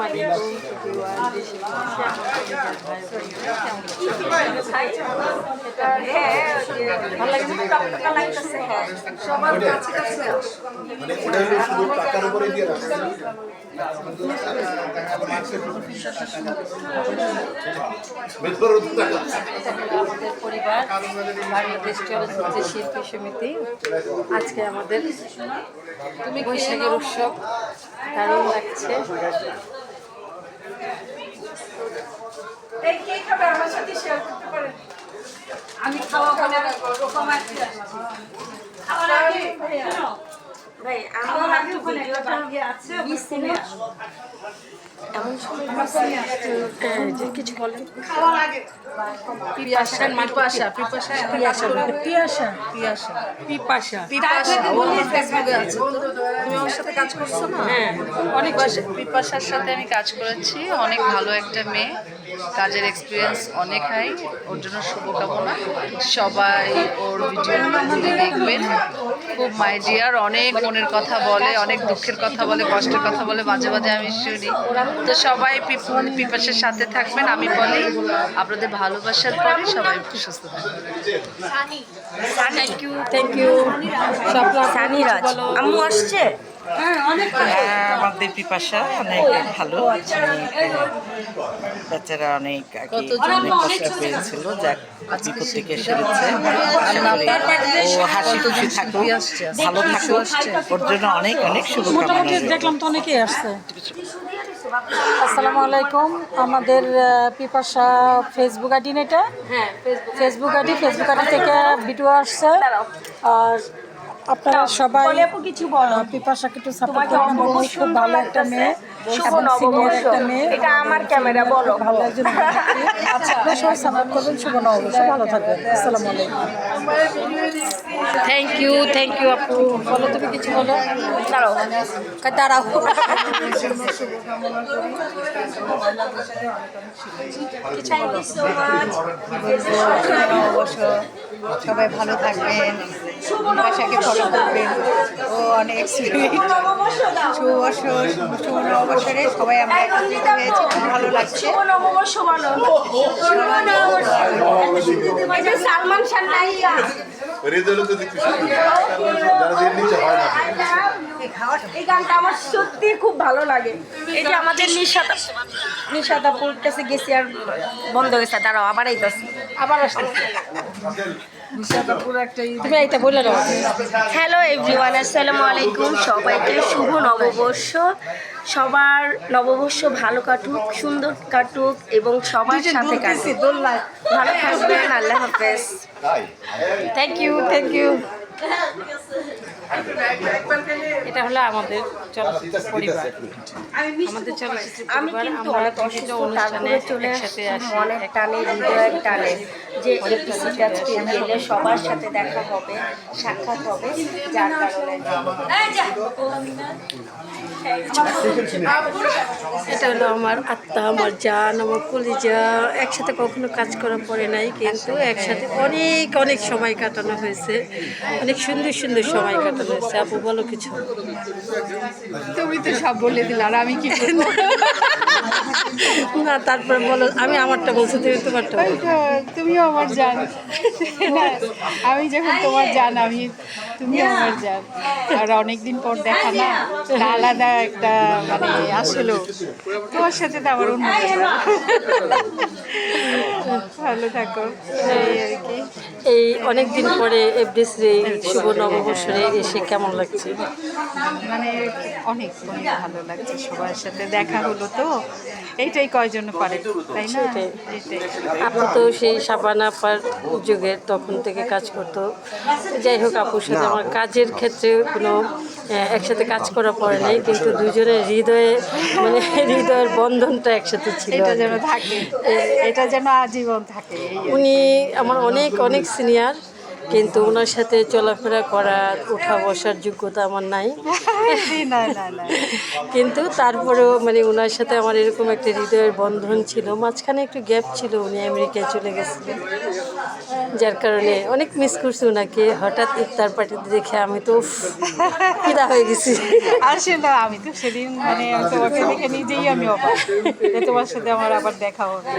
আলাইকুম এভরিওয়ান, দেশে বিদেশে ভালো লাগে সবার কাছে কাছে মানে ওটা হলো শুধু টাকার উপরে দিয়ে রাখছে আমাদের পরিবার বাংলাদেশ চলচ্চিত্র শিল্পী সমিতি আজকে আমাদের বৈশাখের উৎসব দারুণ লাগছে। এই কে খাবে আমার সাথে শেয়ার করতে পারেন? আমি খাওয়া খাওয়া খাওয়ার আগে ভাই আমার আগে ভিডিওটা আছে এমন সময় যে কিছু বলেন খাওয়ার আগে পিপাসা ফেসবুকে আছে তুমি আমার সাথে কাজ করছো না? হ্যাঁ অনেক পিপাসার সাথে আমি কাজ করেছি। অনেক ভালো একটা মেয়ে, কাজের এক্সপিরিয়েন্স অনেক হাই। ওর জন্য শুভকামনা। সবাই ওর ভিডিও দেখবেন। খুব মাই ডিয়ার, অনেক মনের কথা বলে, অনেক দুঃখের কথা বলে, কষ্টের কথা বলে, মাঝে মাঝে আমি শুনি। তো সবাই পিপাসার সাথে থাকবেন। আমি বলি আপনাদের ভালোবাসার পরে সবাই সুস্থ থাকবেন। থ্যাংক ইউ সানিরাজ আম্মু আসছে? আমাদের পিপাসা অনেক ভালো। বাচ্চারা অনেক অনেক কষ্ট পেয়েছিল, যাক বিপদ থেকে সেরেছে। ও হাসি খুশি থাকুক, ভালো থাকুক, ওর জন্য অনেক অনেক শুভকামনা। দেখলাম তো অনেকেই আসছে। আসসালামু আলাইকুম। আমাদের পিপাসা ফেসবুক আইডি এটা, ফেসবুক আইডি থেকে ভিডিও আসছে। আর আপনারা সবাই কিছু বলো। পিপাসাকে একটু সাপোর্ট করবেন। খুব ভালো একটা মেয়ে, এবং সিনিয়র একটা মেয়ে। এটা আমার ক্যামেরা, বলো। ভালো একজন আচ্ছা, আপনারা সবাই সাপোর্ট করবেন। শুভ নববর্ষ, ভালো থাকবেন। আসসালামু আলাইকুম। থ্যাংক ইউ আপু। বলো তুমি কিছু বলো। দাঁড়াও দাঁড়াও সবাই ভালো থাকবেন, ভাষাকে ফলো করবেন। ও অনেক সুইট। শুভ নববর্ষে সবাই আমরা একত্রিত হয়েছি, খুব ভালো লাগছে। নববর্ষ বলো। সালমান খান নায়িকা রেজাল্ট দেখতে যারা দিন নিচে হয় না। এই গানটা আমার সত্যি খুব ভালো লাগে। এই যে আমাদের নিশাদাপুর কাছে গেছি আর বন্ধ গেছে। দাঁড়াও আবার আইতাছি, আবার আসতেছি। তুমি এইটা বলে দাও। হ্যালো এভরিওয়ান, আসসালামু আলাইকুম। সবাইকে শুভ নববর্ষ। সবার নববর্ষ ভালো কাটুক, সুন্দর কাটুক এবং সবার সাথে কাটুক। ভালো থাকবেন। আল্লাহ হাফেজ। থ্যাংক ইউ এটা হলো আমাদের চলচ্চিত্র পরিবার। আমাদের চলচ্চিত্র আমি পরিবার কিন্তু আমরা অনেক বিভিন্ন অসুস্থ, অনুষ্ঠানে তারপরে চলে একসাথে আসি। অনেক টানে, হৃদয়ের টানে যে এপিসিড আজকে গেলে সবার সাথে দেখা হবে, সাক্ষাৎ হবে, যার কারণে এটা হলো আমার আত্মা, আমার জান, আমার কলিজা। একসাথে কখনো কাজ করা পড়ে নাই, কিন্তু একসাথে অনেক সময় কাটানো হয়েছে, অনেক সুন্দর সময় কাটানো হয়েছে। আপু বলো কিছু। তুমি তো সব বলে দিলে, আর আমি কি করবো? না তারপর বলো। আমি আমারটা বলছি, তুমি তোমারটা বলো। তুমিও আমার জান। না, আমি যখন তোমার জান, তুমিও আমার জান। আর অনেকদিন পর দেখা না, আলাদা একটা মানে আসলো। তোমার সাথে তো আমার অন্য ভালো থাকো, এই আর কি। এই অনেক দিন পরে এফডিসি শুভ নববর্ষে এসে কেমন লাগছে? মানে অনেক ভালো লাগছে, সবার সাথে দেখা হলো তো, এইটাই কয়জন পারে, তাই না? এইটাই। আপু তো সেই সাবানা আপার যুগের তখন থেকে কাজ করতো। যাই হোক, আপুর সাথে আমার কাজের ক্ষেত্রে কোনো একসাথে কাজ করা পড়ে নাই, কিন্তু দুজনের হৃদয়ের বন্ধনটা একসাথে ছিল। এটা যেন থাকে, এটা যেন আজীবন থাকে। উনি আমার অনেক সিনিয়র, কিন্তু ওনার সাথে চলাফেরা করা, ওঠা বসার যোগ্যতা আমার নাই। কিন্তু তারপরেও মানে ওনার সাথে আমার এরকম একটা হৃদয়ের বন্ধন ছিল। মাঝখানে একটু গ্যাপ ছিল, উনি আমেরিকায় চলে গেছিলেন, যার কারণে অনেক মিস করছি ওনাকে। হঠাৎ ইফতার পার্টিতে দেখে আমি তো ফিদা হয়ে গেছি। আসলে আমি তো সেদিন মানে আমি তোমাকে দেখে নিজেই আমি অবাক যে তোমার সাথে আমার আবার দেখা হবে।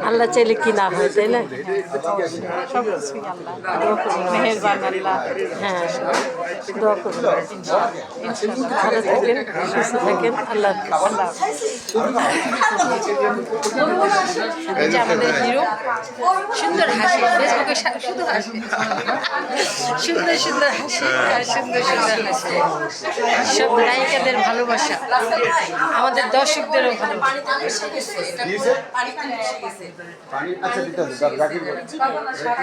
আল্লাহ চাইলে কি না হয়, তাই না? সব কিছুই আল্লাহ মেহেরবান আল্লাহ। হ্যাঁ, দোয়া করুন। ভালো থাকেন, সুস্থ থাকেন। আল্লাহ হাফেজ। এই যে আমাদের হিরো সুন্দর হাসি, ফেসবুকে শুধু হাসি, সুন্দর সুন্দর হাসি আর সুন্দর সুন্দর হাসি। সব নায়িকাদের ভালোবাসা, আমাদের দর্শকদেরও ভালোবাসা।